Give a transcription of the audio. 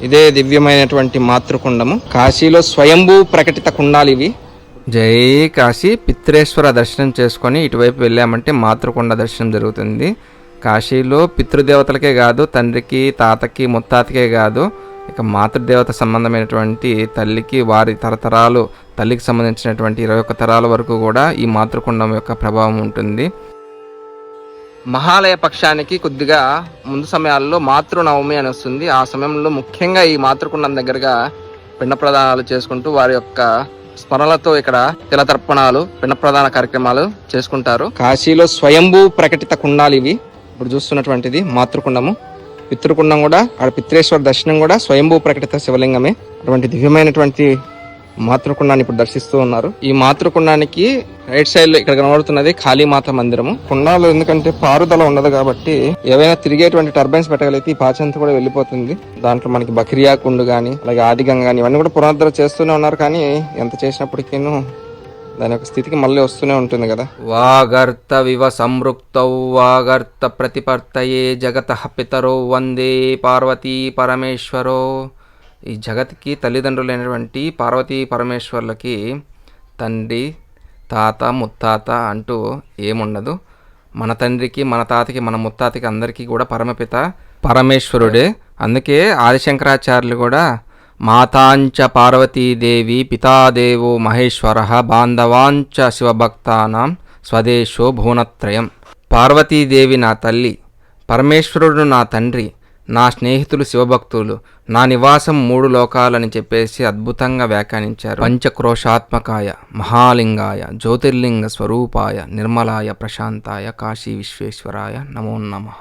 ఇదే దివ్యమైనటువంటి మాతృకుండము. కాశీలో స్వయంభూ ప్రకటిత కుండాలు ఇవి. జై కాశీ. పిత్రేశ్వర దర్శనం చేసుకొని ఇటువైపు వెళ్ళామంటే మాతృకుండ దర్శనం జరుగుతుంది. కాశీలో పితృదేవతలకే కాదు, తండ్రికి, తాతకి, ముత్తాతకే కాదు, ఇక మాతృదేవత సంబంధమైనటువంటి తల్లికి, వారి తరతరాలు తల్లికి సంబంధించినటువంటి 21 తరాల వరకు కూడా ఈ మాతృకుండం యొక్క ప్రభావం ఉంటుంది. మహాలయ పక్షానికి కొద్దిగా ముందు సమయాల్లో మాతృనవమి అని వస్తుంది. ఆ సమయంలో ముఖ్యంగా ఈ మాతృకుండం దగ్గరగా పిండ ప్రదానాలు చేసుకుంటూ వారి యొక్క స్మరణలతో ఇక్కడ తిలతర్పణాలు, పిండ ప్రదాన కార్యక్రమాలు చేసుకుంటారు. కాశీలో స్వయంభూ ప్రకటిత కుండాలు ఇవి. ఇప్పుడు చూస్తున్నటువంటిది మాతృకుండము. పితృకుండం కూడా, ఆడ పిత్రేశ్వర దర్శనం కూడా స్వయంభూ ప్రకటిత శివలింగమే. అటువంటి దివ్యమైనటువంటి మాతృకుండాన్ని ఇప్పుడు దర్శిస్తూ ఉన్నారు. ఈ మాతృకుండానికి రైట్ సైడ్ లో ఇక్కడ కనబడుతున్నది కాళీమాత మందిరము. కుండాలు ఎందుకంటే పారుదల ఉండదు కాబట్టి ఏవైనా తిరిగేటువంటి టర్బైన్స్ పెట్టగలిగితే ఈ పాచంతా కూడా వెళ్ళిపోతుంది. దాంట్లో మనకి బక్రియా కుండు గాని, అలాగే ఆదిగంగా గాని ఇవన్నీ కూడా పునరుద్ధరణ చేస్తూనే ఉన్నారు. కానీ ఎంత చేసినప్పటికీను దాని యొక్క స్థితికి మళ్ళీ వస్తూనే ఉంటుంది కదా. వాగర్త వివ సంవృక్తౌ వాగర్త ప్రతిపర్తయే జగతః పితరో వందే పార్వతీ పరమేశ్వరో. ఈ జగత్కి తల్లిదండ్రులైనటువంటి పార్వతీ పరమేశ్వర్లకి తండ్రి, తాత, ముత్తాత అంటూ ఏముండదు. మన తండ్రికి, మన తాతకి, మన ముత్తాతకి అందరికీ కూడా పరమపిత పరమేశ్వరుడే. అందుకే ఆదిశంకరాచార్యులు కూడా మాతాంచ పార్వతీదేవి పితాదేవో మహేశ్వర బాంధవాంచ శివభక్తానాం స్వదేశో భువనత్రయం. పార్వతీదేవి నా తల్లి, పరమేశ్వరుడు నా తండ్రి, నా స్నేహితులు శివభక్తులు, నా నివాసం 3 లోకాలని చెప్పేసి అద్భుతంగా వ్యాఖ్యానించారు. పంచక్రోశాత్మకాయ మహాలింగాయ జ్యోతిర్లింగ స్వరూపాయ నిర్మలాయ ప్రశాంతాయ కాశీ విశ్వేశ్వరాయ నమో నమః.